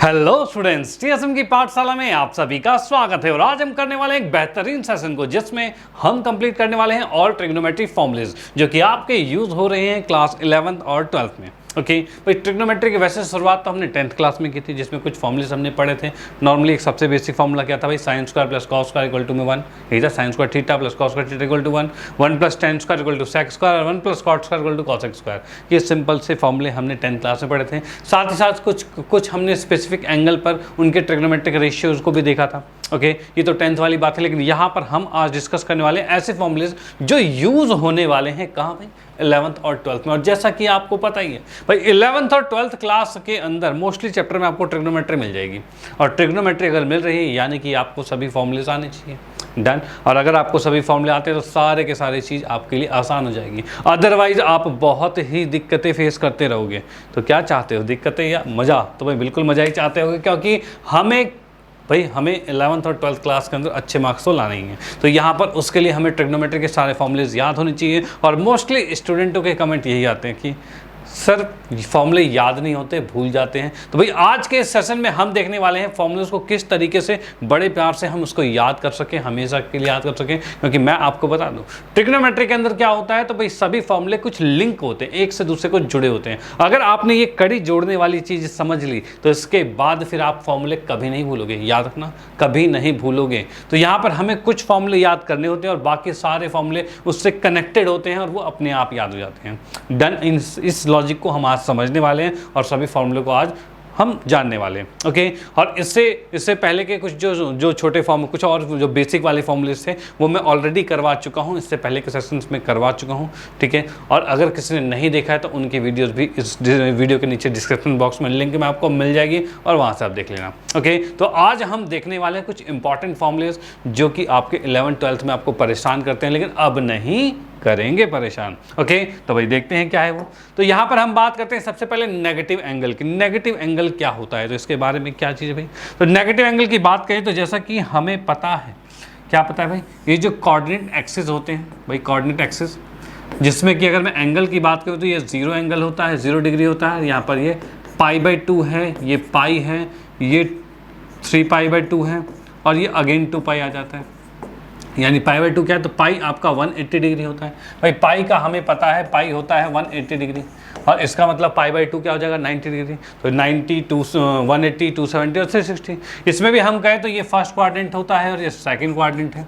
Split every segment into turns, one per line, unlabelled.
Hello students, TSM की पाठशाला में आप सभी का स्वागत है। और आज हम करने वाले हैं एक बेहतरीन सेशन को, जिसमें हम कंप्लीट करने वाले हैं ऑल ट्रिग्नोमेट्री फॉर्मूलेज, जो कि आपके यूज हो रहे हैं क्लास 11th और 12th में। ओके भाई, ट्रिग्नोमेट्री की वैसे शुरुआत तो हमने 10th क्लास में की थी, जिसमें कुछ फॉर्मूलेज हमने पढ़े थे। नॉर्मली एक सबसे बेसिक फॉर्मूला क्या था भाई, sine square plus cos square equal to में 1, यही था। Sine square theta plus cos square theta equal to 1, 1 plus tan square equal to sec square और 1 plus cot square equal to cosec square. ये simple से फॉर्मूले हमने 10th class में पढ़े थे। साथ ही साथ कुछ हमने स्पेसिफिक एंगल पर उनके ट्रिग्नोमेट्रिक रेशियोज को भी देखा था। ओके ये तो 10th वाली बात है, लेकिन यहाँ पर हम आज डिस्कस करने वाले हैं ऐसे फॉर्मूलेज जो यूज होने वाले हैं कहाँ भाई, 11th और 12th में। और जैसा कि आपको पता ही है भाई, 11th और 12th क्लास के अंदर मोस्टली चैप्टर में आपको ट्रिग्नोमेट्री मिल जाएगी। और ट्रिग्नोमेट्री अगर मिल रही है यानी कि आपको सभी फॉर्मूलेज आने चाहिए। डन। और अगर आपको सभी फॉर्मूले आते हैं तो सारे के सारे चीज़ आपके लिए आसान हो जाएगी। अदरवाइज आप बहुत ही दिक्कतें फेस करते रहोगे। तो क्या चाहते हो, दिक्कतें या मज़ा? तो भाई बिल्कुल मज़ा ही चाहते होगे, क्योंकि हमें 11th और 12th क्लास के अंदर अच्छे मार्क्स तो लाने ही हैं। तो यहाँ पर उसके लिए हमें ट्रिग्नोमेट्री के सारे फॉर्मूलेज याद होने चाहिए। और मोस्टली स्टूडेंटों के कमेंट यही आते हैं कि सर फॉर्मूले याद नहीं होते, भूल जाते हैं। तो भाई आज के सेशन में हम देखने वाले हैं फॉर्मूलेज को किस तरीके से बड़े प्यार से हम उसको याद कर सकें, हमेशा के लिए याद कर सकें। क्योंकि मैं आपको बता दूं, ट्रिग्नोमेट्री के अंदर क्या होता है, तो भाई सभी फॉर्मूले कुछ लिंक होते हैं, एक से दूसरे को जुड़े होते हैं। अगर आपने ये कड़ी जोड़ने वाली चीज़ समझ ली तो इसके बाद फिर आप फॉर्मूले कभी नहीं भूलोगे। याद रखना, कभी नहीं भूलोगे। तो यहाँ पर हमें कुछ फॉर्मूले याद करने होते हैं और बाकी सारे फॉर्मूले उससे कनेक्टेड होते हैं और वो अपने आप याद हो जाते हैं। डन। इस लॉजिक को हम आज समझने वाले हैं और सभी फॉर्मूले को आज हम जानने वाले हैं। ओके। और इससे पहले के कुछ जो छोटे फॉर्म, कुछ और जो बेसिक वाले फॉर्मूलेज थे वो मैं ऑलरेडी करवा चुका हूं, इससे पहले के सेशंस में करवा चुका हूं। ठीक है। और अगर किसी ने नहीं देखा है तो उनकी वीडियोस भी इस वीडियो के नीचे डिस्क्रिप्शन बॉक्स में लिंक में आपको मिल जाएगी और वहाँ से आप देख लेना। ओके। तो आज हम देखने वाले हैं कुछ इंपॉर्टेंट फॉर्मूलेज जो कि आपके 11th 12th में आपको परेशान करते हैं, लेकिन अब नहीं करेंगे परेशान। ओके। तो भाई देखते हैं क्या है वो। तो यहाँ पर हम बात करते हैं सबसे पहले नेगेटिव एंगल की। नेगेटिव एंगल क्या होता है, तो इसके बारे में क्या चीज़ है भाई। तो नेगेटिव एंगल की बात करें तो जैसा कि हमें पता है, क्या पता है भाई, ये जो कोऑर्डिनेट एक्सिस होते हैं भाई, कोऑर्डिनेट एक्सिस, जिसमें कि अगर मैं एंगल की बात करूँ तो ये 0 एंगल होता है, 0 डिग्री होता है। यहाँ पर ये π/2 है, ये पाई है, ये 3π/2 है और ये अगेन 2π आ जाता है। यानी π/2 क्या है, तो पाई आपका 180 डिग्री होता है भाई। पाई का हमें पता है, पाई होता है 180 डिग्री और इसका मतलब π/2 क्या हो जाएगा, 90 डिग्री। तो 90, 180, 270 और 360। इसमें भी हम कहें तो ये फर्स्ट क्वाड्रेंट होता है और ये सेकंड क्वाड्रेंट है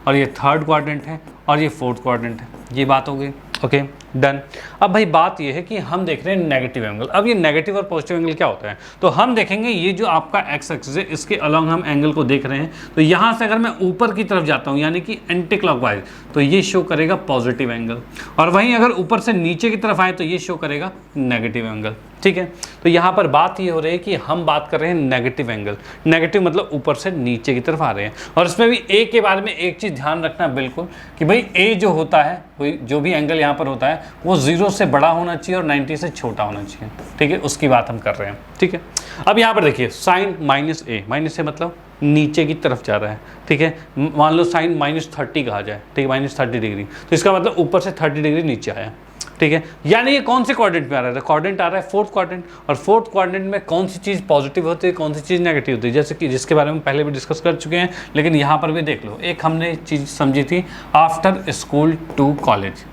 और ये थर्ड क्वाड्रेंट है और ये फोर्थ क्वाड्रेंट है। ये बात हो गई। Okay done. अब भाई बात ये है कि हम देख रहे हैं नेगेटिव एंगल। अब ये नेगेटिव और पॉजिटिव एंगल क्या होता है, तो हम देखेंगे ये जो आपका एक्स एक्सिस है, इसके अलॉन्ग हम एंगल को देख रहे हैं। तो यहाँ से अगर मैं ऊपर की तरफ जाता हूँ यानी कि एंटी क्लॉकवाइज, तो ये शो करेगा पॉजिटिव एंगल। और वहीं अगर ऊपर से नीचे की तरफ आए तो ये शो करेगा नेगेटिव एंगल। ठीक है। तो यहाँ पर बात ये हो रही है कि हम बात कर रहे हैं नेगेटिव एंगल। नेगेटिव मतलब ऊपर से नीचे की तरफ आ रहे हैं। और इसमें भी ए के बारे में एक चीज़ ध्यान रखना बिल्कुल, कि भाई ए जो होता है, कोई जो भी एंगल यहाँ पर होता है वो 0 से बड़ा होना चाहिए और 90 से छोटा होना चाहिए। ठीक है, उसकी बात हम कर रहे हैं। ठीक है। अब यहाँ पर देखिए साइन -a, माइनस ए मतलब नीचे की तरफ जा रहा है। ठीक है। मान लो साइन -30 कहा जाए, ठीक है, -30 डिग्री, तो इसका मतलब ऊपर से 30 डिग्री नीचे आया। ठीक है। यानी ये कौन से क्वाड्रेंट में आ रहा है, क्वाड्रेंट आ रहा है फोर्थ क्वाड्रेंट। और फोर्थ क्वाड्रेंट में कौन सी चीज़ पॉजिटिव होती है, कौन सी चीज़ नेगेटिव होती है, जैसे कि जिसके बारे में पहले भी डिस्कस कर चुके हैं, लेकिन यहाँ पर भी देख लो। एक हमने चीज़ समझी थी आफ्टर स्कूल टू कॉलेज,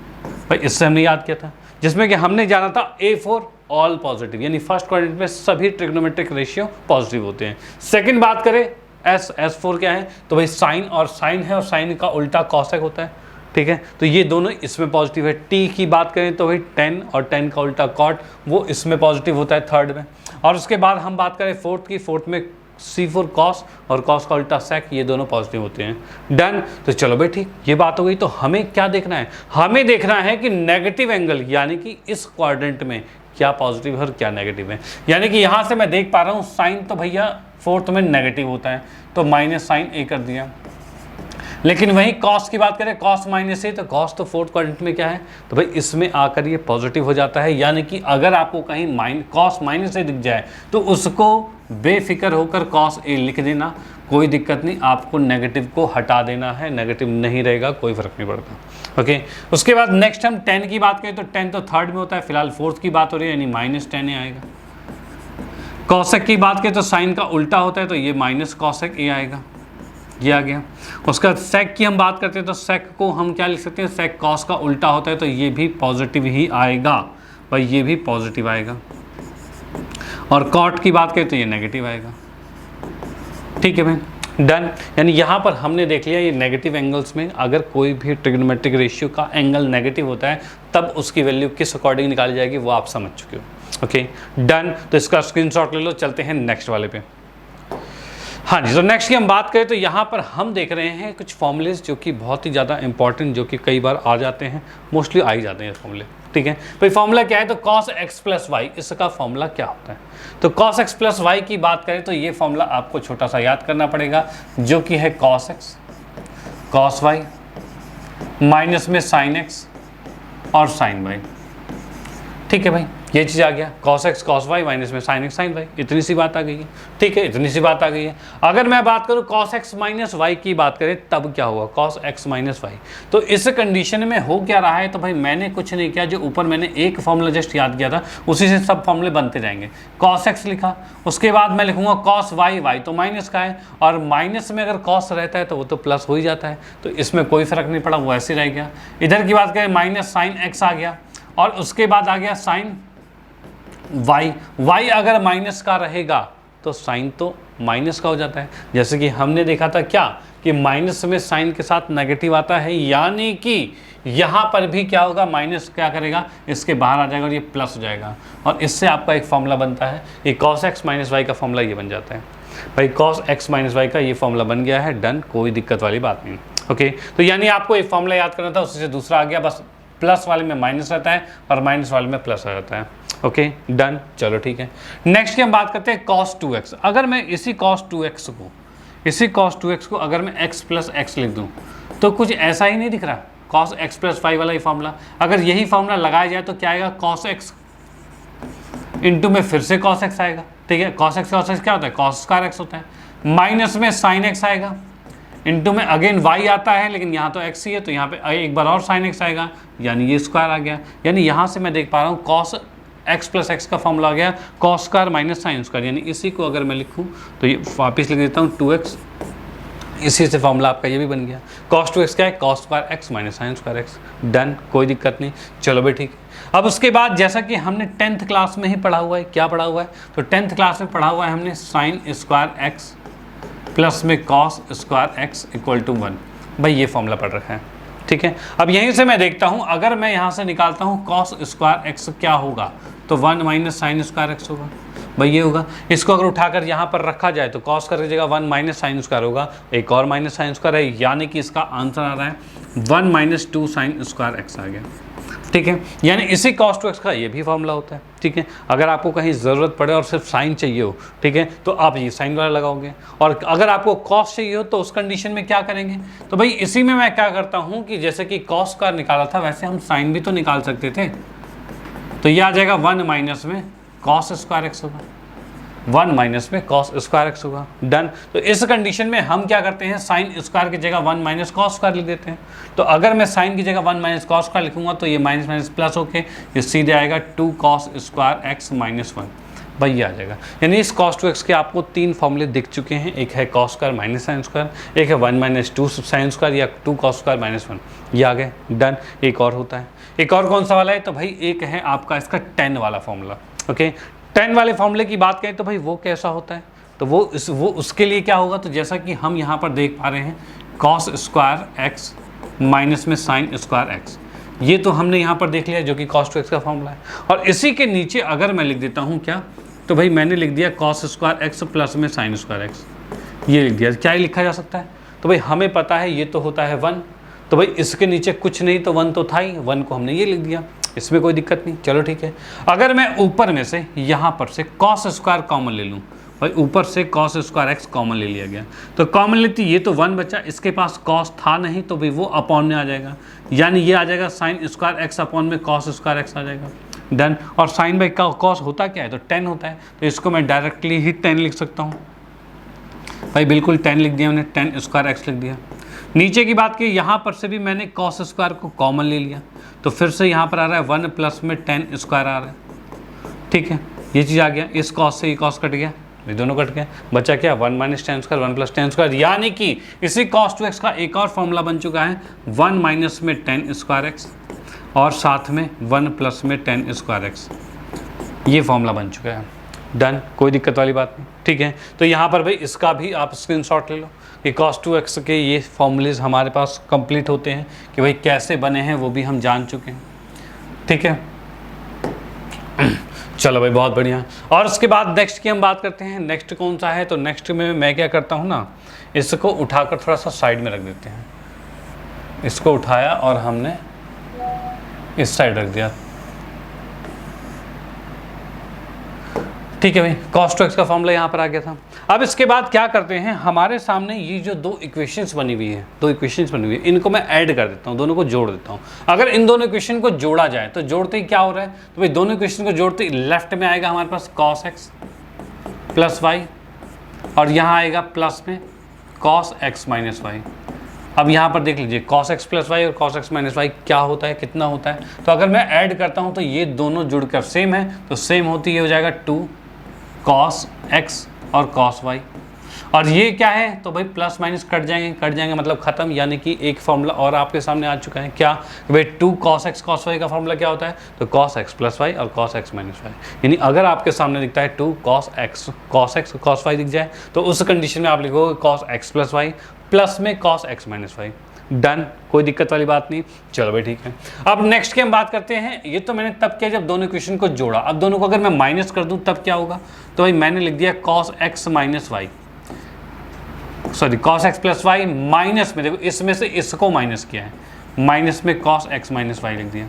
भाई इससे हमने याद किया था, जिसमें कि हमने जाना था A4 ऑल पॉजिटिव, यानी फर्स्ट क्वाड्रेंट में सभी ट्रिग्नोमेट्रिक रेशियो पॉजिटिव होते हैं। सेकंड बात करें S4 क्या है, तो भाई साइन और साइन है और साइन का उल्टा कॉसेक होता है। ठीक है। तो ये दोनों इसमें पॉजिटिव है। टी की बात करें तो भाई 10 और 10 का उल्टा कॉट, वो इसमें पॉजिटिव होता है थर्ड में। और उसके बाद हम बात करें फोर्थ की, फोर्थ में C4 कॉस और कॉस का उल्टा सेक, ये दोनों पॉजिटिव होते हैं। डन। तो चलो भाई ठीक, ये बात हो गई। तो हमें क्या देखना है, हमें देखना है कि नेगेटिव एंगल यानी कि इस क्वाड्रेंट में क्या पॉजिटिव है और क्या नेगेटिव है। यानी कि यहाँ से मैं देख पा रहा हूँ साइन तो भैया फोर्थ में नेगेटिव होता है, तो माइनस साइन ए कर दिया। लेकिन वहीं कॉस की बात करें, कॉस -a, तो कॉस तो फोर्थ क्वाड्रेंट में क्या है, तो भाई इसमें आकर ये पॉजिटिव हो जाता है। यानी कि अगर आपको कहीं कॉस -a दिख जाए तो उसको बेफिक्र होकर कॉस a लिख देना, कोई दिक्कत नहीं। आपको नेगेटिव को हटा देना है, नेगेटिव नहीं रहेगा, कोई फर्क नहीं पड़ता। ओके। उसके बाद नेक्स्ट हम 10 की बात करें तो 10 तो थर्ड में होता है, फिलहाल फोर्थ की बात हो रही है, यानी -10 आएगा। कॉसेक की बात करें तो साइन का उल्टा होता है, तो ये माइनस कॉसेक ये आएगा, ये आ गया। उसके बाद सेक की हम बात करते हैं तो सेक को हम क्या लिख सकते हैं, सेक कॉस का उल्टा होता है, तो ये भी पॉजिटिव ही आएगा भाई, ये भी पॉजिटिव आएगा। और कॉट की बात करें तो ये नेगेटिव आएगा। ठीक है भाई, डन। यानी यहाँ पर हमने देख लिया ये नेगेटिव एंगल्स में अगर कोई भी ट्रिग्नोमेट्रिक रेशियो का एंगल नेगेटिव होता है तब उसकी वैल्यू किस अकॉर्डिंग निकाली जाएगी वो आप समझ चुके हो। ओके डन, तो इसका स्क्रीनशॉट ले लो, चलते हैं नेक्स्ट वाले पे। हाँ जी, तो नेक्स्ट की हम बात करें तो यहाँ पर हम देख रहे हैं कुछ फॉर्मूलेज जो कि बहुत ही ज़्यादा इंपॉर्टेंट, जो कि कई बार आ जाते हैं, मोस्टली आ ही जाते हैं फॉर्मूले। ठीक है भाई, फॉर्मूला क्या है तो cos x प्लस वाई, इसका फॉर्मूला क्या होता है। तो cos x प्लस वाई की बात करें तो ये फॉर्मूला आपको छोटा सा याद करना पड़ेगा, जो कि है cos x cos y minus में sin x और sin y। ठीक है भाई, ये चीज़ आ गया, cos x cos y minus में sin x sin y, इतनी सी बात आ गई है। ठीक है, इतनी सी बात आ गई है। अगर मैं बात करूँ cos x माइनस वाई की बात करें तब क्या हुआ, cos x माइनस वाई। तो इस कंडीशन में हो क्या रहा है, तो भाई मैंने कुछ नहीं किया, जो ऊपर मैंने एक फॉर्मूला जस्ट याद किया था उसी से सब फॉर्मूले बनते जाएंगे। cos x लिखा, उसके बाद मैं लिखूंगा cos y, y तो माइनस का है, और माइनस में अगर cos रहता है तो वो तो प्लस हो ही जाता है, तो इसमें कोई फर्क नहीं पड़ा, वो ऐसे रह गया। इधर की बात करें माइनस साइन x आ गया, और उसके बाद आ गया साइन y अगर माइनस का रहेगा तो साइन तो माइनस का हो जाता है। जैसे कि हमने देखा था क्या कि माइनस में साइन के साथ नेगेटिव आता है, यानी कि यहाँ पर भी क्या होगा, माइनस क्या करेगा, इसके बाहर आ जाएगा और ये प्लस हो जाएगा, और इससे आपका एक फॉर्मूला बनता है, ये cos x माइनस वाई का फॉर्मूला ये बन जाता है भाई। cos x माइनस वाई का ये फॉर्मूला बन गया है, डन, कोई दिक्कत वाली बात नहीं। ओके, तो यानी आपको एक फॉर्मूला याद करना था, उसी से दूसरा आ गया, बस प्लस वाले में माइनस रहता है और माइनस वाले में प्लस रहता है। ओके डन, चलो ठीक है। नेक्स्ट की हम बात करते हैं cos 2x। अगर मैं इसी cos 2x को अगर मैं x प्लस एक्स लिख दूं तो कुछ ऐसा ही नहीं दिख रहा, cos x प्लस वाई वाला ही फॉर्मूला। अगर यही फॉर्मूला लगाया जाए तो क्या आएगा, cos x इंटू में फिर से cos x आएगा। ठीक है, cos x क्या होता है, cos स्क्वायर x होता है, माइनस में sin x आएगा, इंटू में अगेन y आता है, लेकिन यहाँ तो x ही है तो यहाँ पे एक बार और sin x आएगा, यानी ये स्क्वायर आ गया। यानी यहाँ से मैं देख पा रहा हूँ cos x प्लस एक्स का फॉर्मूला आ गया cos square minus sine square, यानी इसी को अगर मैं लिखूँ तो ये वापस लिख देता हूँ 2x, इसी से फॉर्मूला आपका ये भी बन गया। cos 2x क्या है, cos square x minus sign square x, done, कोई दिक्कत नहीं। चलो भाई ठीक है। अब उसके बाद जैसा कि हमने 10th क्लास में ही पढ़ा हुआ है, क्या पढ़ा हुआ है, तो 10th क्लास में पढ़ा हुआ है हमने साइन स्क्वायर x प्लस में cos square x equal to 1, भाई ये फॉर्मूला पढ़ रखा है। ठीक है, अब यहीं से मैं देखता हूँ, अगर मैं यहाँ से निकालता हूँ cos स्क्वायर x क्या होगा, तो 1 माइनस साइन स्क्वायर x होगा, भाई ये होगा। इसको अगर उठाकर यहाँ पर रखा जाए तो cos कर जगह 1 माइनस साइन स्क्वायर होगा, एक और माइनस साइन स्क्वायर है, यानी कि इसका आंसर आ रहा है 1 माइनस 2 साइन स्क्वायर x आ गया। ठीक है, यानी इसी cos 2x का ये भी फॉर्मूला होता है। ठीक है, अगर आपको कहीं ज़रूरत पड़े और सिर्फ साइन चाहिए हो, ठीक है, तो आप ये साइन वाला लगाओगे, और अगर आपको cos चाहिए हो तो उस कंडीशन में क्या करेंगे, तो भाई इसी में मैं क्या करता हूँ कि जैसे कि cos स्क्वायर निकाला था वैसे हम साइन भी तो निकाल सकते थे, तो ये आ जाएगा 1 माइनस में cos स्क्वायर x होगा, 1 माइनस में cos स्क्वायर x होगा, डन। तो इस कंडीशन में हम क्या करते हैं, साइन स्क्वायर की जगह 1 माइनस cos स्क्वायर लिख देते हैं। तो अगर मैं साइन की जगह 1 माइनस cos स्क्वायर लिखूंगा तो ये माइनस माइनस प्लस होके ये सीधे आएगा 2 cos स्क्वायर x माइनस 1, भाई ये आ जाएगा। यानी इस cos 2x के आपको 3 फॉर्मूले दिख चुके हैं, एक है cos square minus sine square, एक है 1 माइनस 2 साइन स्क्वायर या 2 cos स्क्वायर माइनस 1, ये आ गए, डन। एक और होता है, एक और कौन सा वाला है, तो भाई एक है आपका इसका 10 वाला फॉर्मूला। ओके, 10 वाले फॉर्मूले की बात करें तो भाई वो कैसा होता है, तो वो उसके लिए क्या होगा, तो जैसा कि हम यहाँ पर देख पा रहे हैं cos स्क्वायर x माइनस में साइन स्क्वायर x, ये तो हमने यहाँ पर देख लिया जो कि cos 2x का फॉर्मूला है। और इसी के नीचे अगर मैं लिख देता हूँ क्या, तो भाई मैंने लिख दिया cos स्क्वायर x प्लस में साइन स्क्वायर x, ये लिख दिया। क्या ही लिखा जा सकता है, तो भाई हमें पता है ये तो होता है 1, तो भाई इसके नीचे कुछ नहीं तो 1 तो था ही, 1 को हमने ये लिख दिया, इसमें कोई दिक्कत नहीं। चलो ठीक है, अगर मैं ऊपर में से यहाँ पर से cos स्क्वायर कॉमन ले लूँ, भाई ऊपर से cos स्क्वायर x कॉमन ले लिया गया, तो कॉमन लेती ये तो 1 बचा, इसके पास cos था नहीं तो भाई वो अपॉन में आ जाएगा, यानी ये आ जाएगा साइन स्क्वायर x अपॉन में cos स्क्वायर x आ जाएगा, डन। और साइन बाई cos होता क्या है, तो 10 होता है, तो इसको मैं डायरेक्टली ही 10 लिख सकता हूँ, भाई बिल्कुल 10 लिख दिया मैंने, 10 स्क्वायर x लिख दिया। नीचे की बात की, यहाँ पर से भी मैंने cos स्क्वायर को कॉमन ले लिया, तो फिर से यहाँ पर आ रहा है 1 प्लस में 10 स्क्वायर आ रहा है। ठीक है, ये चीज़ आ गया, इस कॉस से ये कॉस कट गया, ये दोनों कट गए, बचा क्या 1 minus ten square 1 plus tan square, यानी कि इसी cos 2x का एक और फॉर्मूला बन चुका है 1 माइनस में टेन स्क्वायर एक्स और साथ में 1 प्लस में टेन स्क्वायर एक्स, ये फॉर्मूला बन चुका है। डन, कोई दिक्कत वाली बात नहीं, ठीक है। तो यहाँ पर भाई इसका भी आप स्क्रीनशॉट ले लो कि cos 2x के ये फॉर्मूलेज हमारे पास कंप्लीट होते हैं कि भाई कैसे बने हैं वो भी हम जान चुके हैं, ठीक है। चलो भाई बहुत बढ़िया। और उसके बाद नेक्स्ट की हम बात करते हैं, नेक्स्ट कौन सा है, तो नेक्स्ट में मैं क्या करता हूँ ना, इसको उठाकर थोड़ा सा साइड में रख देते हैं, इसको उठाया और हमने इस साइड रख दिया, ठीक है भाई। cos 2x का फॉर्मूला यहाँ पर आ गया था। अब इसके बाद क्या करते हैं, हमारे सामने ये जो दो इक्वेशंस बनी हुई है, इनको मैं ऐड कर देता हूँ, दोनों को जोड़ देता हूँ। अगर इन दोनों इक्वेशन को जोड़ा जाए तो जोड़ते ही क्या हो रहा है, तो भाई दोनों इक्वेशन को जोड़ते ही लेफ्ट में आएगा हमारे पास cos x प्लस वाई और यहाँ आएगा प्लस में cos x माइनस वाई। अब यहाँ पर देख लीजिए cos x प्लस वाई और cos x माइनस वाई क्या होता है, कितना होता है, तो अगर मैं ऐड करता हूँ तो ये दोनों जुड़कर सेम है, तो सेम होती है हो जाएगा 2 cos x और cos y। और ये क्या है, तो भाई प्लस माइनस कट जाएंगे मतलब ख़त्म, यानी कि एक फॉर्मूला और आपके सामने आ चुका है, क्या भाई 2 cos x cos y का फॉर्मूला क्या होता है, तो cos x प्लस वाई और cos x माइनस वाई। यानी अगर आपके सामने दिखता है 2 cos x cos y दिख जाए तो उस कंडीशन में आप लिखोगे cos x plus y plus में cos x minus y. Done, कोई दिक्कत वाली बात नहीं। चलो भाई ठीक है। अब नेक्स्ट की हम बात करते हैं, ये तो मैंने तब किया जब दोनों इक्वेशन को जोड़ा, अब दोनों को अगर मैं माइनस कर दूं तब क्या होगा, तो भाई मैंने लिख दिया cos x minus y, sorry cos x plus y minus में, देखो इसमें से इसको माइनस किया है, माइनस में cos x माइनस वाई लिख दिया,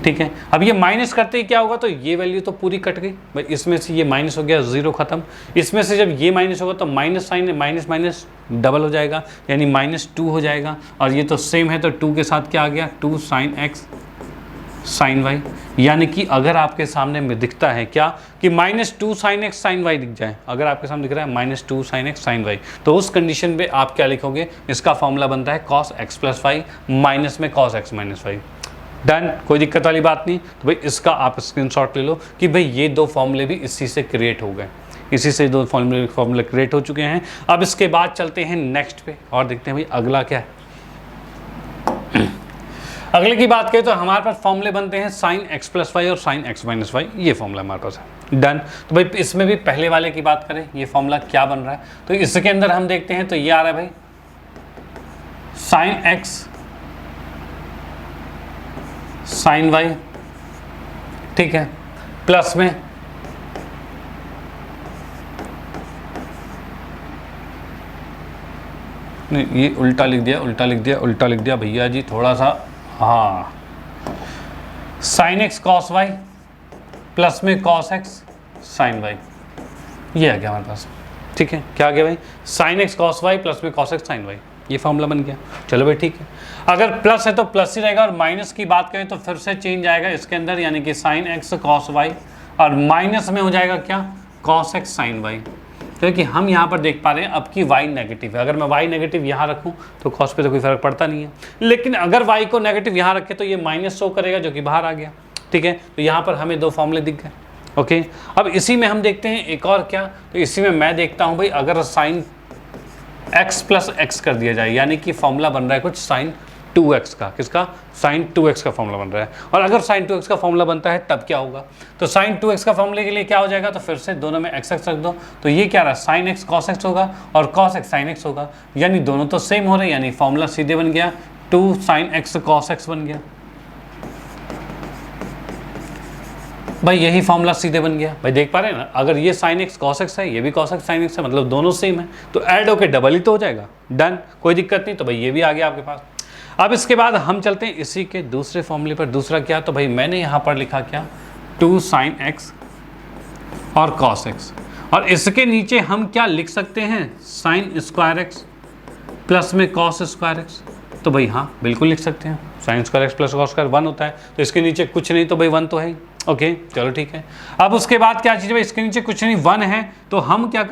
ठीक है। अब ये माइनस करते ही क्या होगा, तो ये वैल्यू तो पूरी कट गई भाई, इसमें से ये माइनस हो गया, जीरो खत्म। इसमें से जब ये माइनस होगा तो माइनस साइन है, माइनस माइनस डबल हो जाएगा, यानी -2 हो जाएगा। और ये तो सेम है तो 2 के साथ क्या आ गया, 2 sin x sin y। यानी कि अगर आपके सामने में दिखता है क्या कि -2 sin x sin y दिख जाए, अगर आपके सामने दिख रहा है -2 sin x sin y, तो उस कंडीशन पे आप क्या लिखोगे, इसका फॉर्मूला बनता है cos x plus y minus में cos x minus y. Done, कोई दिक्कत वाली बात नहीं। तो भाई इसका आप स्क्रीनशॉट ले लो कि भाई ये दो फॉर्मूले भी इसी से क्रिएट हो गए, इसी से दो फॉर्मूले क्रिएट हो चुके हैं। अब इसके बाद चलते हैं नेक्स्ट पे और देखते हैं भाई अगला क्या है। अगले की बात करें तो हमारे पास फॉर्मूले बनते हैं sin x प्लस वाई और sin x माइनस वाई, ये फॉर्मूला हमारे पास है। डन, तो भाई इसमें भी पहले वाले की बात करें, ये फॉर्मूला क्या बन रहा है, तो इसके अंदर हम देखते हैं तो ये आ रहा है भाई sin x sin y, ठीक है, प्लस में नहीं, ये उल्टा लिख दिया भैया जी थोड़ा सा, हाँ sin x cos y plus में cos x sin y, ये आ गया हमारे पास, ठीक है। क्या आ गया भाई, sin x cos y plus में cos x sin y, ये फॉर्मूला बन गया। चलो भाई ठीक है, अगर प्लस है तो प्लस ही रहेगा और माइनस की बात करें तो फिर से चेंज आएगा इसके अंदर, यानी कि sin x cos y और माइनस में हो जाएगा क्या, cos x sin y। क्योंकि हम यहाँ पर देख पा रहे हैं अब की y नेगेटिव है, अगर मैं y नेगेटिव यहाँ रखूँ तो cos पे तो कोई फर्क पड़ता नहीं है, लेकिन अगर y को नेगेटिव यहाँ रखे तो ये माइनस शो करेगा जो कि बाहर आ गया, ठीक है। तो यहाँ पर हमें दो फॉर्मूले दिख गए, ओके। अब इसी में हम देखते हैं एक और क्या, तो इसी में मैं देखता हूँ भाई अगर sin x प्लस x कर दिया जाए, यानी कि फॉर्मूला बन रहा है कुछ sin 2x का, किसका, sin 2x का फॉर्मूला बन रहा है। और अगर sin 2x का फॉर्मूला बनता है तब क्या होगा, तो sin 2x का फॉर्मूले के लिए क्या हो जाएगा, तो फिर से दोनों में x रख दो, तो ये क्या रहा, sin x cos x होगा और cos x sin x होगा, यानी दोनों तो सेम हो रहे हैं, यानी फॉर्मूला सीधे बन गया 2 sin x cos x बन गया भाई, यही फॉर्मूला सीधे बन गया भाई, देख पा रहे हैं ना, अगर ये sin x cos x है, ये भी cos x sin x है, मतलब दोनों सेम है, तो ऐड होके डबल ही तो हो जाएगा। डन, कोई दिक्कत नहीं, तो भाई ये भी आ गया आपके पास। अब इसके बाद हम चलते हैं इसी के दूसरे फॉर्मूले पर, दूसरा क्या, तो भाई मैंने यहाँ पर लिखा क्या, 2 sin x और cos x, और इसके नीचे हम क्या लिख सकते हैं, sin स्क्वायर x प्लस में cos स्क्वायर x, तो भाई हाँ बिल्कुल लिख सकते हैं, sin square x plus cos square 1 होता है, तो इसके नीचे कुछ नहीं तो भाई 1 तो है ही, ओके। चलो ठीक है। अब उसके बाद क्या चीज़ है, इसके नीचे कुछ नहीं 1 है, तो हम क्या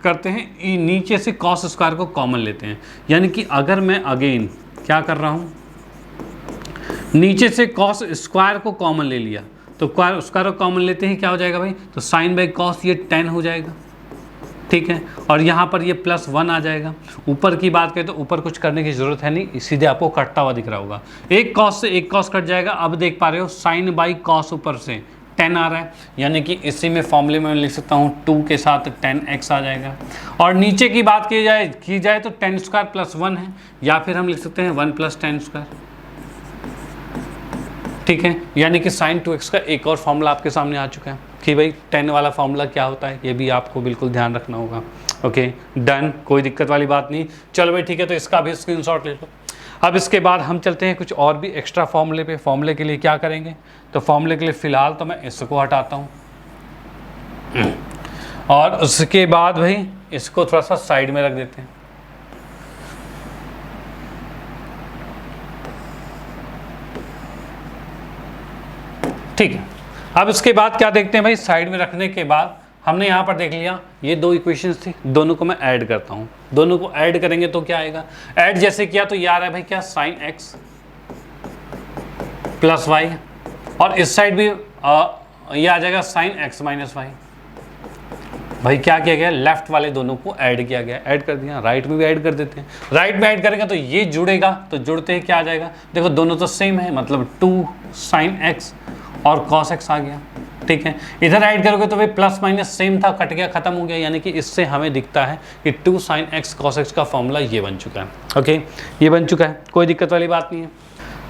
करते हैं, नीचे से cos स्क्वायर को कॉमन लेते हैं, यानी कि अगर मैं अगेन क्या कर रहा हूँ, नीचे से cos स्क्वायर को कॉमन ले लिया, तो उसका कॉमन लेते हैं, क्या हो जाएगा भाई, तो साइन बाई कॉस ये 10 हो जाएगा, ठीक है। और यहाँ पर ये +1 आ जाएगा। ऊपर की बात करें तो ऊपर कुछ करने की ज़रूरत है नहीं, सीधे आपको कटता हुआ दिख रहा होगा। एक कॉस से एक कॉस कट जाएगा। अब देख पा रहे हो साइन बाई कॉस ऊपर से 10 आ रहा है, यानी कि इसी में फॉर्मूले में लिख सकता हूँ 2 के साथ 10x आ जाएगा। और नीचे की बात की जाए तो 10 स्क्वायर प्लस 1 है, या फिर हम लिख सकते हैं 1 + 10 स्क्वायर, ठीक है। यानी कि sin 2x का एक और फॉर्मूला आपके सामने आ चुका है कि भाई 10 वाला फॉर्मूला क्या होता है, ये भी आपको बिल्कुल ध्यान रखना होगा। ओके डन, कोई दिक्कत वाली बात नहीं। चलो भाई ठीक है, तो इसका भी स्क्रीनशॉट ले लो। अब इसके बाद हम चलते हैं कुछ और भी एक्स्ट्रा फॉर्मूले पे। फॉर्मूले के लिए क्या करेंगे, तो फॉर्मूले के लिए फ़िलहाल तो मैं इसको हटाता हूँ, और उसके बाद भाई इसको थोड़ा सा साइड में रख देते हैं। ठीक है, अब इसके बाद क्या देखते हैं भाई, साइड में रखने के बाद हमने यहाँ पर देख लिया ये 2 इक्वेशंस थी, दोनों को मैं ऐड करता हूँ। दोनों को ऐड करेंगे तो क्या आएगा, ऐड जैसे किया तो ये आ रहा है भाई क्या, sin x + y, और इस साइड भी ये आ जाएगा sin x - y। भाई क्या किया गया, लेफ्ट वाले दोनों को ऐड किया गया, ऐड कर दिया। राइट में भी ऐड कर देते हैं, राइट में ऐड करेंगे तो ये जुड़ेगा, तो जुड़ते ही क्या आ जाएगा, देखो दोनों तो सेम है, मतलब 2 sin x और cos x आ गया, ठीक है। इधर ऐड करोगे तो भाई प्लस माइनस सेम था, कट गया, खत्म हो गया, यानी कि इससे हमें दिखता है कि 2 sin x cos x का फॉर्मूला ये बन चुका है। ओके, ये बन चुका है, कोई दिक्कत वाली बात नहीं है।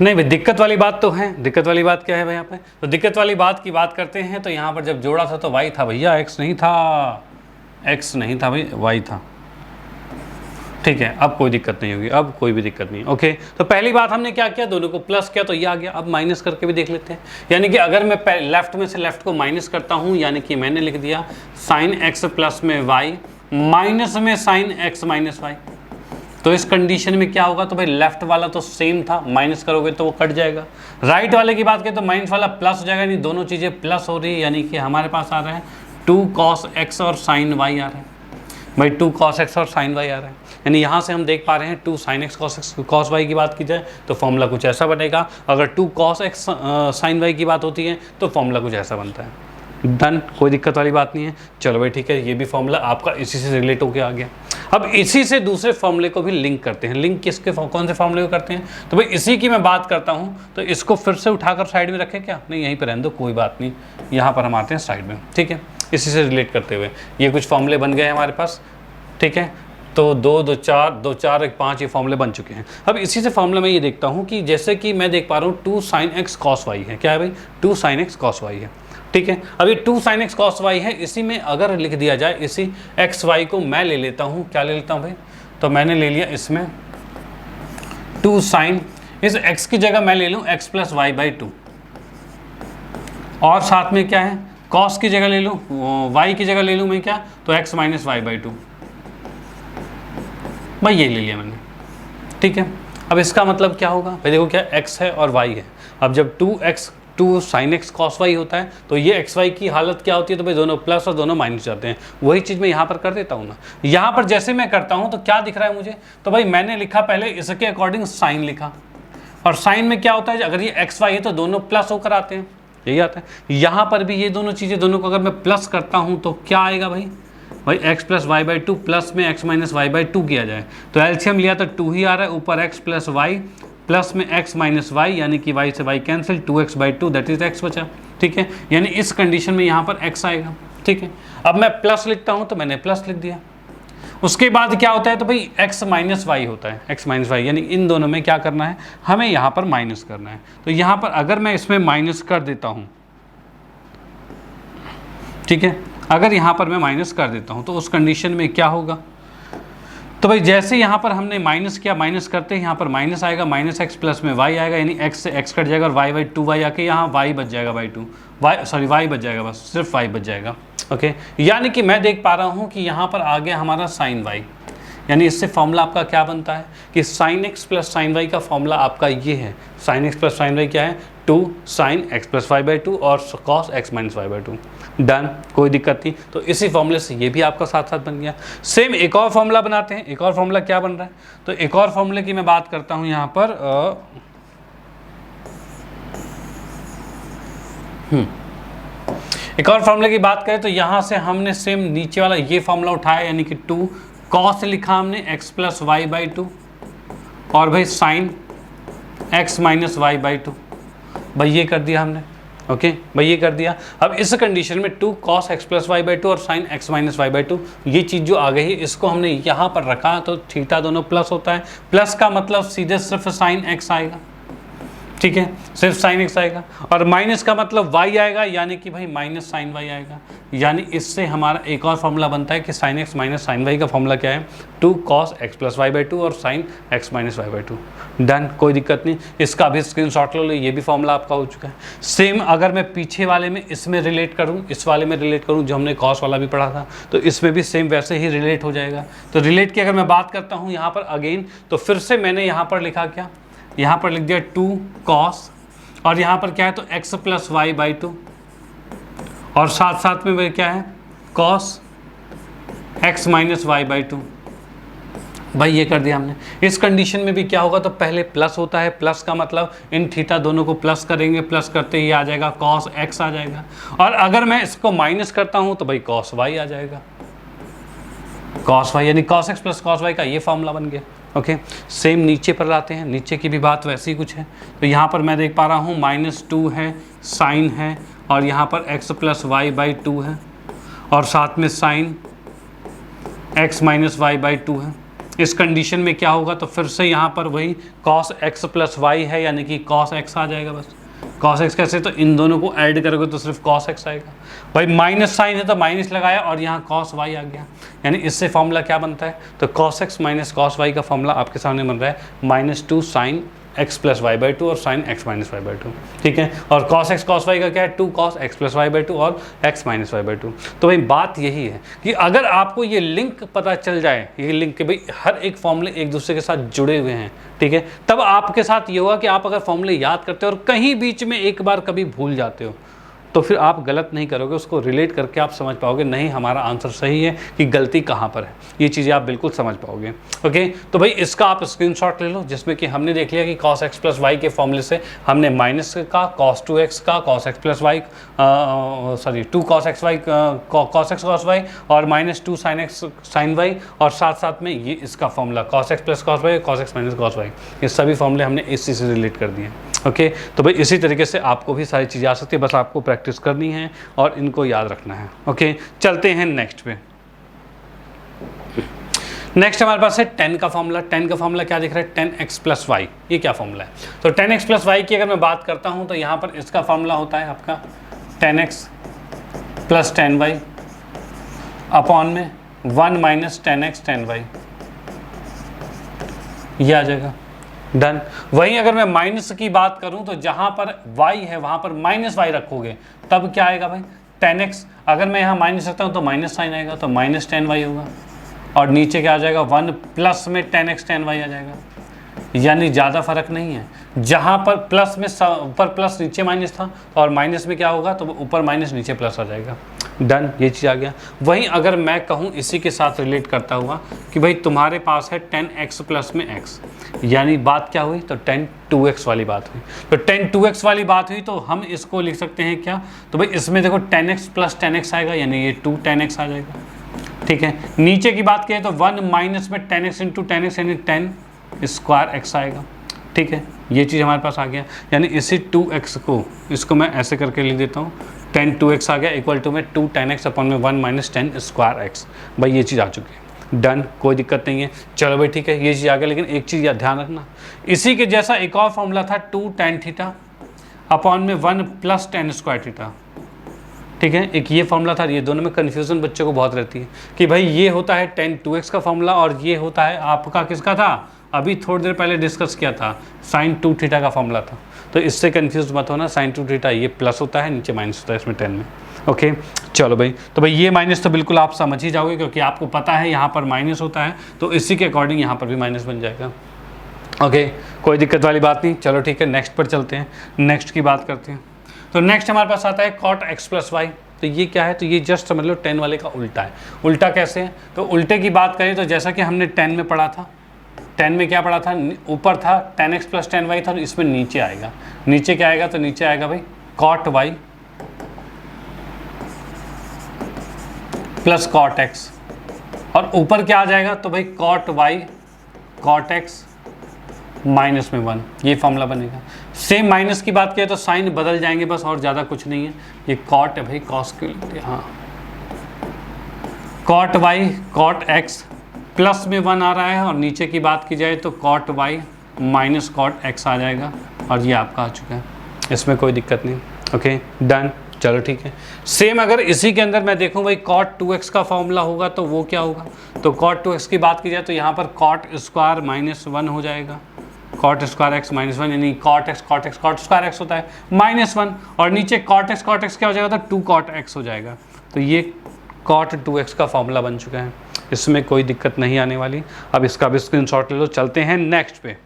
नहीं भाई दिक्कत वाली बात तो है, दिक्कत वाली बात क्या है भाई यहाँ पे, तो दिक्कत वाली बात की बात करते हैं। तो यहाँ पर जब जोड़ा था तो y था भैया, x नहीं था, x नहीं था भाई, y था, ठीक है। अब कोई दिक्कत नहीं होगी, अब कोई भी दिक्कत नहीं। ओके, तो पहली बात हमने क्या किया, दोनों को प्लस किया तो ये आ गया। अब माइनस करके भी देख लेते हैं, यानी कि अगर मैं लेफ्ट में से लेफ्ट को माइनस करता हूँ, यानी कि मैंने लिख दिया sin x प्लस में y माइनस में sin x - y, तो इस कंडीशन में क्या होगा, तो भाई लेफ्ट वाला तो सेम था, माइनस करोगे तो वो कट जाएगा। राइट वाले की बात करें तो माइनस वाला प्लस हो जाएगा, यानी दोनों चीज़ें प्लस हो रही है, यानी कि हमारे पास आ रहा है 2 cos x और sin y आ रहा है भाई, 2 cos x और sin y आ रहा है। यानी यहाँ से हम देख पा रहे हैं 2 sin x cos y की बात की जाए तो फॉर्मूला कुछ ऐसा बनेगा, अगर 2 cos x sin y की बात होती है तो फॉर्मूला कुछ ऐसा बनता है। डन, कोई दिक्कत वाली बात नहीं है। चलो भाई ठीक है, ये भी फॉर्मूला आपका इसी से रिलेट होकर आ गया। अब इसी से दूसरे फॉर्मूले को भी लिंक करते हैं। लिंक किसके कौन से फॉर्मूले को करते हैं, तो भाई इसी की मैं बात करता हूँ। तो इसको फिर से उठाकर साइड में रखें क्या, नहीं यहीं पर रहने दो, कोई बात नहीं, यहाँ पर हम आते हैं साइड में, ठीक है। इसी से रिलेट करते हुए ये कुछ फॉर्मूले बन गए हमारे पास, ठीक है। तो 2 2 4 1 5 ये फॉर्मूले बन चुके हैं। अब इसी से फॉर्मूला मैं ये देखता हूँ कि जैसे कि मैं देख पा रहा हूँ 2 sin x cos y है, क्या है भाई, 2 sin x cos y है, ठीक है। अब ये 2 sin x cos y है, इसी में अगर लिख दिया जाए, इसी x y को मैं ले लेता हूँ, क्या ले लेता हूँ भाई, तो मैंने ले लिया इसमें 2 sin, इस x की जगह मैं ले लूँ x + y/2, और साथ में क्या है, cos की जगह ले लूँ, y की जगह ले लूँ मैं क्या, तो x - y/2, भाई ये ले लिया मैंने, ठीक है। अब इसका मतलब क्या होगा भाई, देखो क्या x है और y है। अब जब 2 sin x cos y होता है तो ये x y की हालत क्या होती है, तो भाई दोनों प्लस और दोनों माइनस जाते हैं। वही चीज़ मैं यहाँ पर कर देता हूँ ना, यहाँ पर जैसे मैं करता हूँ तो क्या दिख रहा है मुझे, तो भाई मैंने लिखा पहले इसके अकॉर्डिंग साइन लिखा, और साइन में क्या होता है, अगर ये x y है तो दोनों प्लस होकर आते हैं, यही आता है। यहाँ पर भी ये दोनों चीज़ें, दोनों को अगर मैं प्लस करता हूँ तो क्या आएगा भाई x + y/2 प्लस में x - y/2 किया जाए तो एलसीएम लिया तो 2 ही आ रहा है, ऊपर x + y प्लस में x - y, यानी कि y से y cancel, 2x/2 that is x बचा, ठीक है। यानी इस कंडीशन में यहाँ पर x आएगा, ठीक है। अब मैं प्लस लिखता हूँ तो मैंने प्लस लिख दिया। उसके बाद क्या होता है, तो भाई x - y होता है, x - y, यानी इन दोनों में क्या करना है, हमें यहाँ पर माइनस करना है। तो यहाँ पर अगर मैं इसमें माइनस कर देता हूँ, ठीक है, अगर यहाँ पर मैं माइनस कर देता हूँ तो उस कंडीशन में क्या होगा, तो भाई जैसे यहाँ पर हमने माइनस किया, माइनस करते हैं यहाँ पर माइनस आएगा, -x प्लस में y आएगा, यानी x से x कट जाएगा और y/2y आके यहाँ y बच जाएगा, y बच जाएगा, बस सिर्फ y बच जाएगा, ओके। यानी कि मैं देख पा रहा हूँ कि यहाँ पर आ गया हमारा sin y, यानी इससे फॉर्मूला आपका क्या बनता है कि sin x + sin y का फॉर्मूला आपका ये है। sin x + sin y क्या है, 2 sin x + y/2 और cos x - y/2। डन, कोई दिक्कत नहीं। तो इसी फॉर्मूले से ये भी आपका साथ साथ बन गया। सेम एक और फॉर्मूला बनाते हैं। एक और फॉर्मूला क्या बन रहा है, तो एक और फॉर्मूले की मैं बात करता हूँ यहाँ पर एक और फॉर्मूले की बात करें तो यहाँ से हमने सेम नीचे वाला ये फॉर्मूला उठाया, यानी कि 2 cos लिखा हमने x प्लस वाई बाई 2 और भाई sine x minus y by 2, भाई ये कर दिया हमने। ओके भाई ये कर दिया। अब इस कंडीशन में 2 cos x plus y by 2 और sine x minus y by 2, ये चीज़ जो आ गई है इसको हमने यहाँ पर रखा तो थीटा दोनों प्लस होता है। प्लस का मतलब सीधे सिर्फ साइन x आएगा, ठीक है, सिर्फ साइन x आएगा। और माइनस का मतलब y आएगा, यानी कि भाई माइनस साइन y आएगा। यानी इससे हमारा एक और फॉर्मूला बनता है कि sine x minus sine y का फॉर्मूला क्या है, 2 cos x plus y by 2 और sine x minus y by 2। Done, कोई दिक्कत नहीं, इसका भी स्क्रीनशॉट ले लो, ये भी फॉर्मूला आपका हो चुका है। सेम अगर मैं पीछे वाले में इसमें रिलेट करूँ, इस वाले में रिलेट करूँ जो हमने cos वाला भी पढ़ा था, तो इसमें भी सेम वैसे ही रिलेट हो जाएगा। तो रिलेट की अगर मैं बात करता हूँ यहाँ पर अगेन, तो फिर से मैंने यहाँ पर लिखा क्या, यहाँ पर लिख दिया 2 cos और यहाँ पर क्या है तो x प्लस वाई बाई 2 और साथ साथ में वही क्या है cos x minus y by 2। भाई ये कर दिया हमने। इस कंडीशन में भी क्या होगा तो पहले प्लस होता है, प्लस का मतलब इन थीटा दोनों को प्लस करेंगे, प्लस करते ही आ जाएगा cos x आ जाएगा। और अगर मैं इसको माइनस करता हूँ तो भाई cos y आ जाएगा, cos y यानी cos x plus cos y का ये फॉर्मूला बन गया। ओके सेम नीचे पर लाते हैं, नीचे की भी बात वैसी कुछ है। तो यहाँ पर मैं देख पा रहा हूँ -2 है, साइन है और यहाँ पर x प्लस वाई बाई 2 है और साथ में sine x minus y by 2 है। इस कंडीशन में क्या होगा तो फिर से यहाँ पर वही cos x प्लस वाई है, यानी कि cos x आ जाएगा बस। cos x कैसे, तो इन दोनों को ऐड करोगे तो सिर्फ cos x आएगा। भाई माइनस साइन है तो माइनस लगाया और यहाँ cos y आ गया, यानी इससे फॉर्मूला क्या बनता है तो cos x minus cos y का फॉर्मूला आपके सामने बन रहा है -2 sine x plus y by 2 और sine x minus y by 2, ठीक है। और cos x cos y का क्या है 2 cos x plus y by 2 और x माइनस वाई बाई 2। तो भाई बात यही है कि अगर आपको ये लिंक पता चल जाए, ये लिंक के भाई हर एक फॉर्मूले एक दूसरे के साथ जुड़े हुए हैं, ठीक है, तब आपके साथ ये होगा कि आप अगर फॉर्मूले याद करते हो और कहीं बीच में एक बार कभी भूल जाते हो तो फिर आप गलत नहीं करोगे, उसको रिलेट करके आप समझ पाओगे नहीं हमारा आंसर सही है कि गलती कहाँ पर है, ये चीज़ें आप बिल्कुल समझ पाओगे। ओके तो भाई इसका आप स्क्रीनशॉट ले लो, जिसमें कि हमने देख लिया कि cos x प्लस वाई के फॉर्मूले से हमने माइनस का cos 2x का cos x plus y 2 cos x y cos x cos y और -2 sin x sin y और साथ साथ में ये इसका formula cos x plus cos y cos x minus cos y, ये सभी फॉर्मूले हमने इसी से रिलेट कर दिए। ओके तो भाई इसी तरीके से आपको भी सारी चीज़ें आ सकती है, बस आपको प्रैक्टिस करनी है और इनको याद रखना है। ओके चलते हैं नेक्स्ट पे। नेक्स्ट हमारे पास है 10 का फॉर्मूला। 10 का फॉर्मूला क्या दिख रहा है 10x प्लस वाई, ये क्या फॉर्मूला है तो 10x प्लस वाई की अगर मैं बात करता हूं तो यहां पर इसका फॉर्मूला होता है आपका 10x प्लस 10y अपॉन में 1 माइनस 10x 10y, ये आ जाएगा। डन। वहीं अगर मैं माइनस की बात करूं तो जहां पर y है वहां पर माइनस वाई रखोगे तब क्या आएगा भाई 10x, अगर मैं यहाँ माइनस रखता हूं तो माइनस साइन आएगा तो माइनस 10y होगा और नीचे क्या आ जाएगा 1 प्लस में 10x 10y आ जाएगा। यानी ज़्यादा फर्क नहीं है, जहाँ पर प्लस में ऊपर प्लस नीचे माइनस था और माइनस में क्या होगा तो ऊपर माइनस नीचे प्लस आ जाएगा। डन, ये चीज़ आ गया। वहीं अगर मैं कहूँ इसी के साथ रिलेट करता हुआ कि भाई तुम्हारे पास है 10x प्लस में x, यानी बात क्या हुई तो 10 2x वाली बात हुई। तो 10 2x वाली बात हुई तो हम इसको लिख सकते हैं क्या तो भाई इसमें देखो 10x प्लस 10x आएगा, यानी ये 2 10x आ जाएगा, ठीक है। नीचे की बात करें तो 1 माइनस में 10x इंटू 10x यानी 10 स्क्वायर x आएगा, ठीक है। ये चीज़ हमारे पास आ गया, यानी इसी 2x को इसको मैं ऐसे करके लिख देता हूँ 10 2x आ गया इक्वल टू में 2 10x अपॉन में 1 माइनस 10 स्क्वायर x। भाई ये चीज़ आ चुकी है। डन, कोई दिक्कत नहीं है। चलो भाई ठीक है, ये चीज़ आ गया। लेकिन एक चीज़ ध्यान रखना, इसी के जैसा एक और फॉर्मूला था 2 tan थीटा अपॉन में 1 प्लस 10 स्क्वायर थीटा, ठीक है। एक ये फॉर्मूला था, ये दोनों में कन्फ्यूज़न बच्चों को बहुत रहती है कि भाई ये होता है 10 2x का फॉर्मूला और ये होता है आपका किसका था, अभी थोड़ी देर पहले डिस्कस किया था sin 2 थीटा का फॉर्मूला था। तो इससे कंफ्यूज मत होना, sin 2 थीटा ये प्लस होता है, नीचे माइनस होता है इसमें 10 में। ओके चलो भाई, तो भाई ये माइनस तो बिल्कुल आप समझ ही जाओगे क्योंकि आपको पता है यहाँ पर माइनस होता है, तो इसी के अकॉर्डिंग यहाँ पर भी माइनस बन जाएगा। ओके कोई दिक्कत वाली बात नहीं। चलो ठीक है, नेक्स्ट पर चलते हैं, नेक्स्ट की बात करते हैं। तो नेक्स्ट हमारे पास आता है cot x प्लस वाई। तो ये क्या है, तो ये जस्ट समझ लो 10 वाले का उल्टा है। उल्टा कैसे है, तो उल्टे की बात करें तो जैसा कि हमने 10 में पढ़ा था, 10 में क्या पढ़ा था, ऊपर था 10x प्लस 10y था, तो इसमें नीचे आएगा, नीचे क्या आएगा तो नीचे आएगा भाई cot y plus cot x, और ऊपर क्या आ जाएगा, तो भाई cot y cot x minus में 1, ये फॉर्मूला बनेगा। सेम माइनस की बात करें तो साइन बदल जाएंगे बस, और ज़्यादा कुछ नहीं है। ये कॉट है भाई, कॉस के लिए, हाँ, cot y cot x plus में 1 आ रहा है, और नीचे की बात की जाए तो cot y minus cot x आ जाएगा, और ये आपका आ चुका है, इसमें कोई दिक्कत नहीं। ओके डन, चलो ठीक है। सेम अगर इसी के अंदर मैं देखूं भाई कॉट 2x का फॉर्मूला होगा तो वो क्या होगा, तो कॉट 2x की बात की जाए तो यहाँ पर कॉट स्क्वायर माइनस 1 हो जाएगा, कॉट स्क्वायर एक्स माइनस 1, यानी cot x cot square x होता है माइनस 1, और नीचे कॉट एक्स क्या हो जाएगा, तो 2 कॉट एक्स हो जाएगा। तो ये कॉट 2x का फॉर्मूला बन चुका है, इसमें कोई दिक्कत नहीं आने वाली। अब इसका भी स्क्रीनशॉट ले लो। चलते हैं नेक्स्ट पे।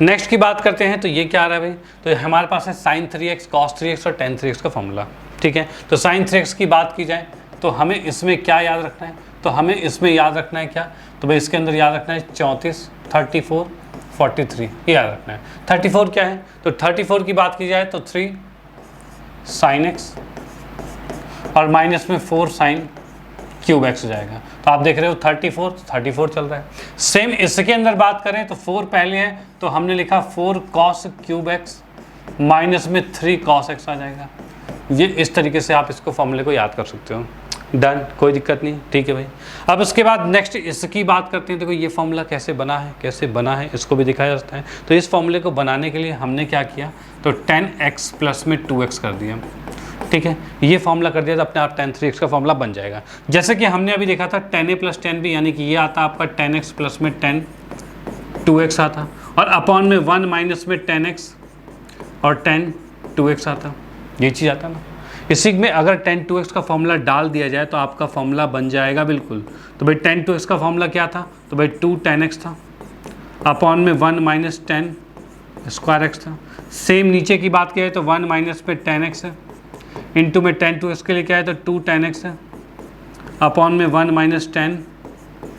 नेक्स्ट की बात करते हैं, तो ये क्या आ रहा है भाई, तो हमारे पास है sin 3x cos 3x और tan 3x का फॉर्मूला, ठीक है। तो sin 3x की बात की जाए तो हमें इसमें क्या याद रखना है, तो हमें इसमें याद रखना है क्या, तो भाई इसके अंदर याद रखना है 34 34 43, ये याद रखना है। 34 क्या है, तो 34 की बात की जाए तो 3 sin x और माइनस में 4 sin क्यूब एक्स हो जाएगा। तो आप देख रहे हो 34 चल रहा है। सेम इसके अंदर बात करें तो 4 पहले है, तो हमने लिखा 4 cos क्यूब एक्स माइनस में 3 cos एक्स आ जाएगा। ये इस तरीके से आप इसको फॉर्मूले को याद कर सकते हो। डन, कोई दिक्कत नहीं, ठीक है भाई। अब उसके बाद नेक्स्ट इसकी बात करते हैं। देखो ये फॉर्मूला कैसे बना है इसको भी दिखाया जाता है। तो इस फॉर्मूले को बनाने के लिए हमने क्या किया, तो 10x प्लस में 2x कर दिया, ठीक है। ये फॉर्मूला कर दिया तो अपने आप tan 3x का फॉर्मूला बन जाएगा। जैसे कि हमने अभी देखा था tan a plus tan b, यानी कि ये आता आपका tan x प्लस में tan 2x आता, और अपॉन में 1 माइनस में tan x और tan 2x आता, ये चीज़ आता ना। इसी में अगर tan 2x का फॉर्मूला डाल दिया जाए तो आपका फॉर्मूला बन जाएगा बिल्कुल। तो भाई tan 2x का फॉर्मूला क्या था, तो भाई 2 tan x था, अपॉन में 1 माइनस tan स्क्वायर x था। सेम नीचे की बात किया है तो 1 माइनस में tan x है, इंटू में tan 2x के लिए क्या है, तो 2 tan x है, अपॉन में 1 माइनस tan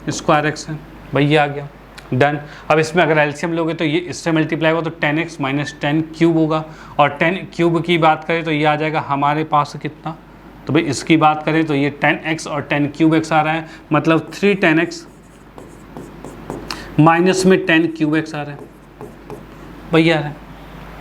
स्क्वायर x है। भाई ये आ गया, डन। अब इसमें अगर एलसीएम लोगे तो ये इससे मल्टीप्लाई होगा तो tan x minus tan cube होगा, और tan क्यूब की बात करें तो ये आ जाएगा हमारे पास कितना, तो भाई इसकी बात करें तो ये tan x और tan क्यूब x आ रहा है, मतलब 3 tan x माइनस में tan क्यूब x आ रहा है। भाई आ रहा है,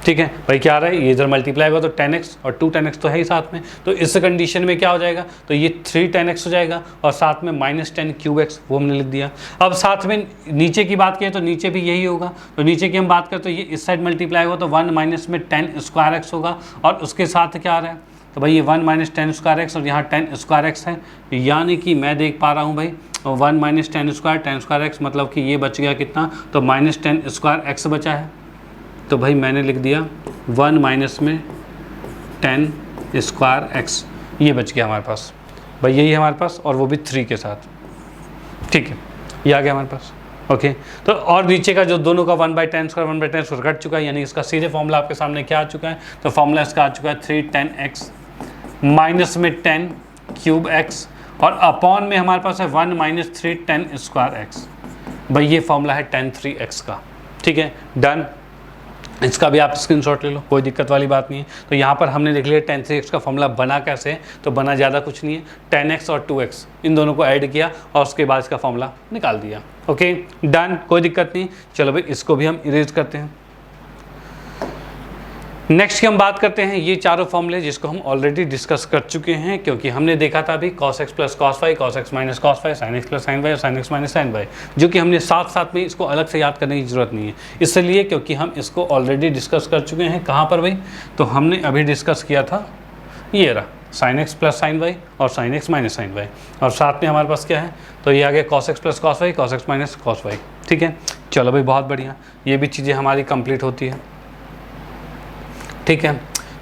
ठीक है भाई, क्या आ रहा है, ये इधर मल्टीप्लाई होगा तो tan x और 2 tan x तो है ही साथ में। तो इस कंडीशन में क्या हो जाएगा, तो ये 3 tan x हो जाएगा, और साथ में माइनस tan क्यूब x वो हमने लिख दिया। अब साथ में नीचे की बात करें तो नीचे भी यही होगा। तो नीचे की हम बात करें तो ये इस साइड मल्टीप्लाई होगा तो 1 माइनस में tan स्क्वायर x होगा, और उसके साथ क्या आ रहा है, तो भाई ये 1 माइनस tan स्क्वायर x और यहाँ tan स्क्वायर x है, यानी कि मैं देख पा रहा हूँ भाई 1 माइनस tan स्क्वायर x, मतलब कि ये बच गया कितना, तो माइनस tan स्क्वायर x बचा है। तो भाई मैंने लिख दिया 1 माइनस में tan स्क्वायर x, ये बच गया हमारे पास। भाई यही है हमारे पास, और वो भी 3 के साथ, ठीक है, ये आ गया हमारे पास। ओके, तो और नीचे का जो दोनों का 1/tan स्क्वायर कट चुका है, यानी इसका सीधे फॉर्मूला आपके सामने क्या आ चुका है, तो फॉर्मूला इसका आ चुका है 3 tan x माइनस में tan क्यूब x, और अपॉन में हमारे पास है 1 माइनस 3 tan स्क्वायर x। भाई ये फॉर्मूला है tan 3x का, ठीक है, डन। इसका भी आप स्क्रीनशॉट ले लो, कोई दिक्कत वाली बात नहीं है। तो यहाँ पर हमने देख लिया tan 3x का फॉर्मूला बना कैसे है, तो बना ज़्यादा कुछ नहीं है, tan x और 2x इन दोनों को ऐड किया और उसके बाद इसका फॉर्मूला निकाल दिया। ओके डन, कोई दिक्कत नहीं। चलो भाई इसको भी हम इरेज करते हैं। नेक्स्ट की हम बात करते हैं ये चारों फॉर्मूले जिसको हम ऑलरेडी डिस्कस कर चुके हैं, क्योंकि हमने देखा था अभी cos x plus cos y, cos x minus cos y, sin x plus sin y और sin x minus sin y, जो कि हमने साथ साथ में इसको अलग से याद करने की ज़रूरत नहीं है, इसलिए क्योंकि हम इसको ऑलरेडी डिस्कस कर चुके हैं। कहाँ पर भाई, तो हमने अभी डिस्कस किया था ये रहा sin x plus sin y और sin x minus sin y, और साथ में हमारे पास क्या है, तो ये आ गया cos x plus cos y, cos x minus cos y, ठीक है। चलो भाई बहुत बढ़िया, ये भी चीज़ें हमारी कंप्लीट होती है, ठीक है।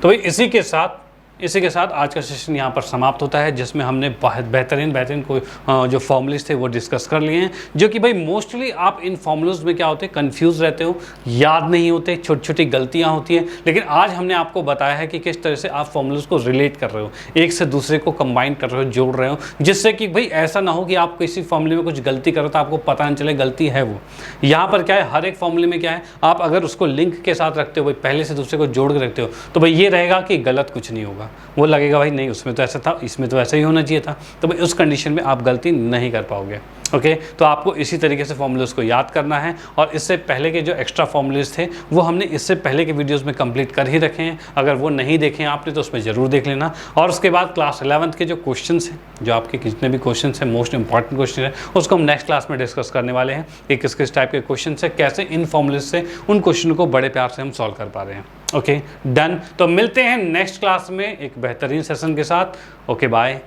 तो भाई इसी के साथ आज का सेशन यहाँ पर समाप्त होता है, जिसमें हमने बेहतरीन कोई जो फॉर्मूलेज थे वो डिस्कस कर लिए हैं, जो कि भाई मोस्टली आप इन फॉर्मूलेज में क्या होते हैं, कंफ्यूज रहते हो, याद नहीं होते, छोटी छोटी गलतियाँ होती हैं। लेकिन आज हमने आपको बताया है कि किस तरह से आप फॉर्मूलेज को रिलेट कर रहे हो, एक से दूसरे को कंबाइन कर रहे हो, जोड़ रहे हो, जिससे कि भाई ऐसा ना हो कि आप किसी फॉर्मूले में कुछ गलती करो तो आपको पता नहीं चले गलती है वो। यहाँ पर क्या है, हर एक फॉर्मूले में क्या है, आप अगर उसको लिंक के साथ रखते हो, भाई पहले से दूसरे को जोड़ के रखते हो, तो भाई ये रहेगा कि गलत कुछ नहीं होगा। होगा, वो लगेगा भाई नहीं उसमें तो ऐसा था, इसमें तो ऐसा ही होना चाहिए था, तो भाई उस कंडीशन में आप गलती नहीं कर पाओगे। ओके, तो आपको इसी तरीके से फॉर्मूलेस को याद करना है, और इससे पहले के जो एक्स्ट्रा फॉर्मूलेस थे वो हमने इससे पहले के वीडियोस में कंप्लीट कर ही रखे हैं, अगर वो नहीं देखे हैं आपने तो उसमें ज़रूर देख लेना। और उसके बाद क्लास 11th के जो क्वेश्चंस हैं, जो आपके जितने भी क्वेश्चंस हैं, मोस्ट इंपॉर्टेंट क्वेश्चन है, उसको हम नेक्स्ट क्लास में डिस्कस करने वाले हैं कि किस किस टाइप के क्वेश्चन है, कैसे इन फॉर्मूलेस से उन क्वेश्चन को बड़े प्यार से हम सॉल्व कर पा रहे हैं। ओके डन, तो मिलते हैं नेक्स्ट क्लास में एक बेहतरीन सेशन के साथ। Okay bye,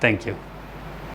thank you.